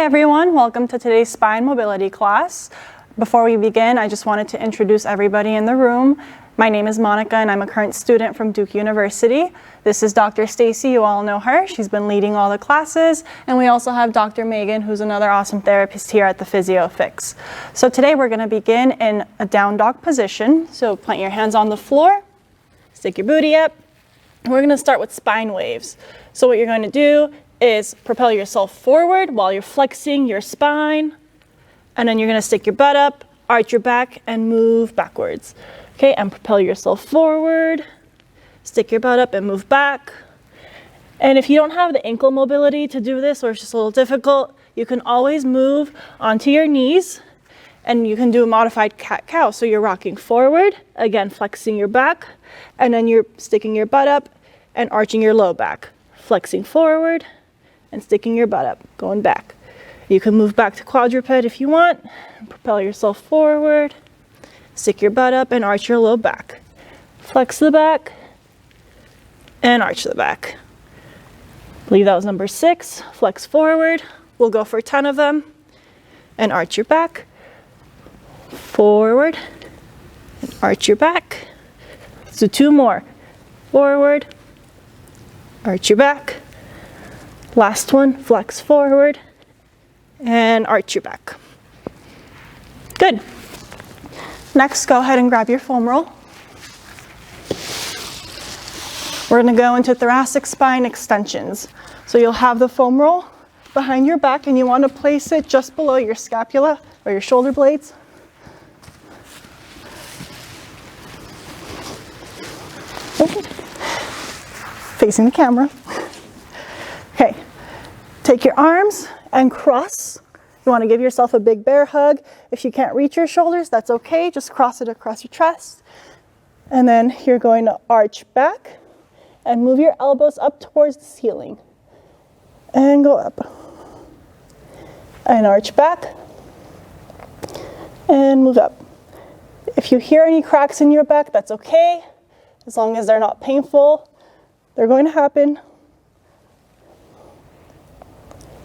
everyone, welcome to today's spine mobility class. Before we begin, I just wanted to introduce everybody in the room. My name is Monica and I'm a current student from Duke University. This is Dr. Stacy, you all know her. She's been leading all the classes. And we also have Dr. Megan, who's another awesome therapist here at the PhysioFix. So today we're going to begin in a down dog position. So plant your hands on the floor, stick your booty up. And we're going to start with spine waves. So what you're going to do is propel yourself forward while you're flexing your spine. And then you're going to stick your butt up, arch your back, and move backwards. Okay, and propel yourself forward, stick your butt up and move back. And if you don't have the ankle mobility to do this, or it's just a little difficult, you can always move onto your knees and you can do a modified cat-cow. So you're rocking forward, again, flexing your back, and then you're sticking your butt up and arching your low back, flexing forward and sticking your butt up, going back. You can move back to quadruped if you want, propel yourself forward, stick your butt up and arch your low back. Flex the back and arch the back. I believe that was number 6. Flex forward. We'll go for 10 of them. And arch your back. Forward. And arch your back. So 2 more. Forward. Arch your back. Last one. Flex forward. And arch your back. Good. Next, go ahead and grab your foam roll. We're going to go into thoracic spine extensions. So you'll have the foam roll behind your back and you want to place it just below your scapula or your shoulder blades. Facing the camera. Okay, take your arms and cross. You want to give yourself a big bear hug. If you can't reach your shoulders, that's okay. Just cross it across your chest. And then you're going to arch back and move your elbows up towards the ceiling. And go up. And arch back. And move up. If you hear any cracks in your back, that's okay. As long as they're not painful, they're going to happen.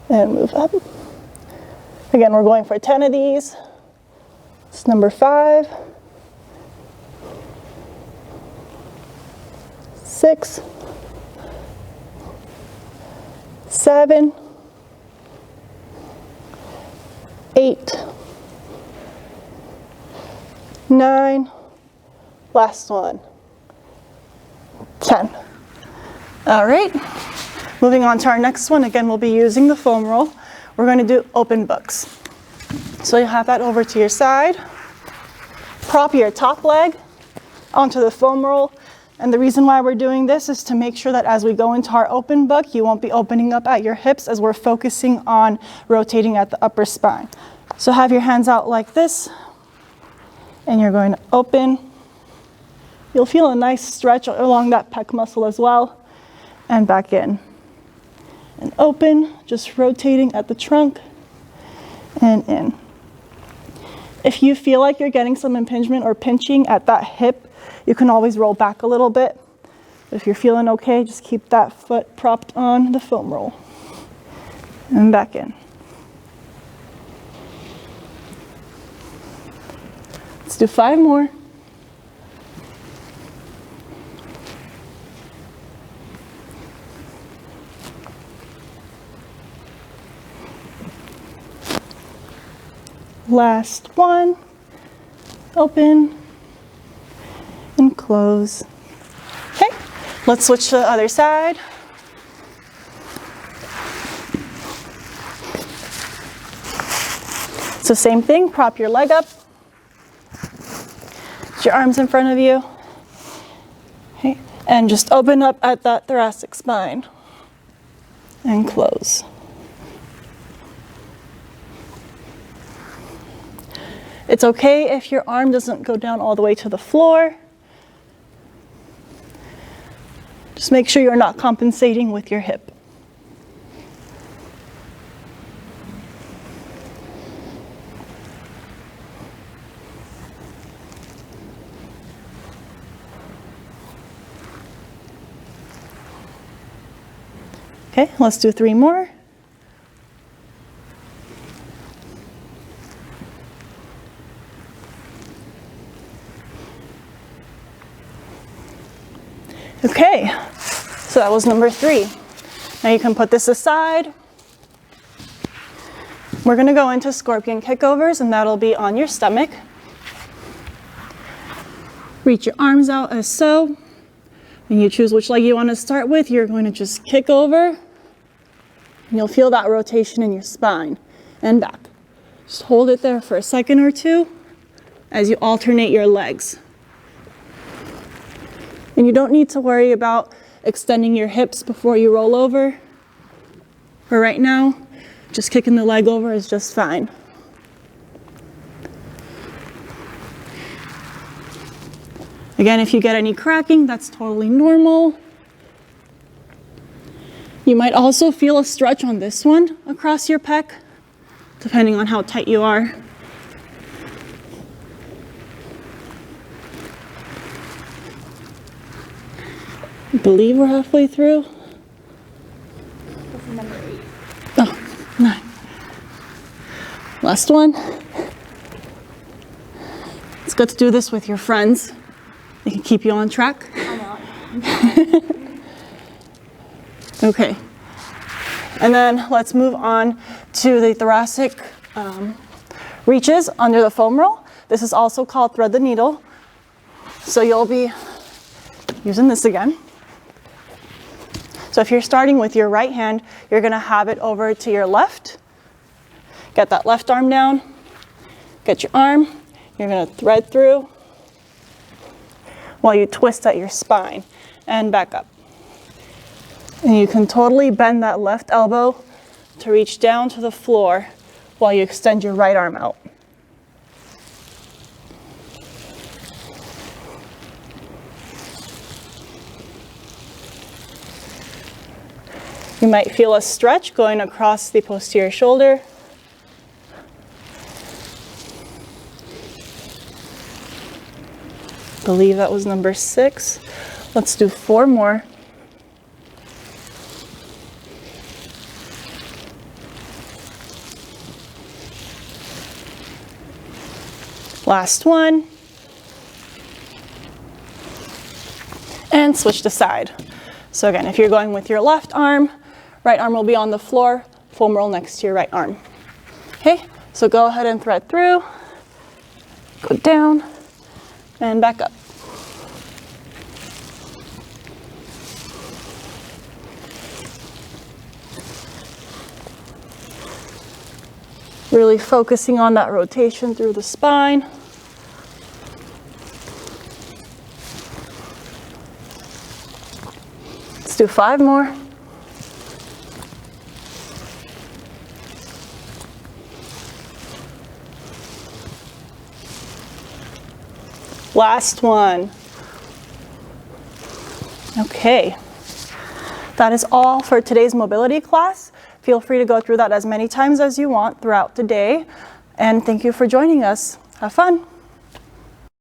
And move up. Again, we're going for 10 of these. It's number 5, 6, 7, 8, 9, last one, 10. All right, moving on to our next one. Again, we'll be using the foam roll. We're going to do open books. So you'll have that over to your side. Prop your top leg onto the foam roll. And the reason why we're doing this is to make sure that as we go into our open book, you won't be opening up at your hips as we're focusing on rotating at the upper spine. So have your hands out like this, and you're going to open. You'll feel a nice stretch along that pec muscle as well, and back in. And open, just rotating at the trunk, and in. If you feel like you're getting some impingement or pinching at that hip, you can always roll back a little bit. But if you're feeling okay, just keep that foot propped on the foam roll. And back in. Let's do 5 more. Last one. Open and close. Okay, let's switch to the other side. So same thing, prop your leg up. Put your arms in front of you. Okay, and just open up at that thoracic spine and close. It's okay if your arm doesn't go down all the way to the floor. Just make sure you're not compensating with your hip. Okay, let's do 3 more. Okay, so that was number 3. Now you can put this aside. We're gonna go into scorpion kickovers, and that'll be on your stomach. Reach your arms out as so. And you choose which leg you want to start with. You're going to just kick over, and you'll feel that rotation in your spine and back. Just hold it there for a second or two as you alternate your legs. And you don't need to worry about extending your hips before you roll over. For right now, just kicking the leg over is just fine. Again, if you get any cracking, that's totally normal. You might also feel a stretch on this one across your pec, depending on how tight you are. I believe we're halfway through. This is number 8. Oh, 9. Last one. It's good to do this with your friends. They can keep you on track. Okay. And then let's move on to the thoracic reaches under the foam roll. This is also called thread the needle. So you'll be using this again. So if you're starting with your right hand, you're gonna have it over to your left. Get that left arm down. Get your arm. You're gonna thread through while you twist at your spine and back up. And you can totally bend that left elbow to reach down to the floor while you extend your right arm out. You might feel a stretch going across the posterior shoulder. I believe that was number 6. Let's do 4 more. Last one. And switch to side. So again, if you're going with your left arm, right arm will be on the floor, foam roll next to your right arm. Okay, so go ahead and thread through, go down, and back up. Really focusing on that rotation through the spine. Let's do 5 more. Last one. Okay. That is all for today's mobility class. Feel free to go through that as many times as you want throughout the day. And thank you for joining us. Have fun.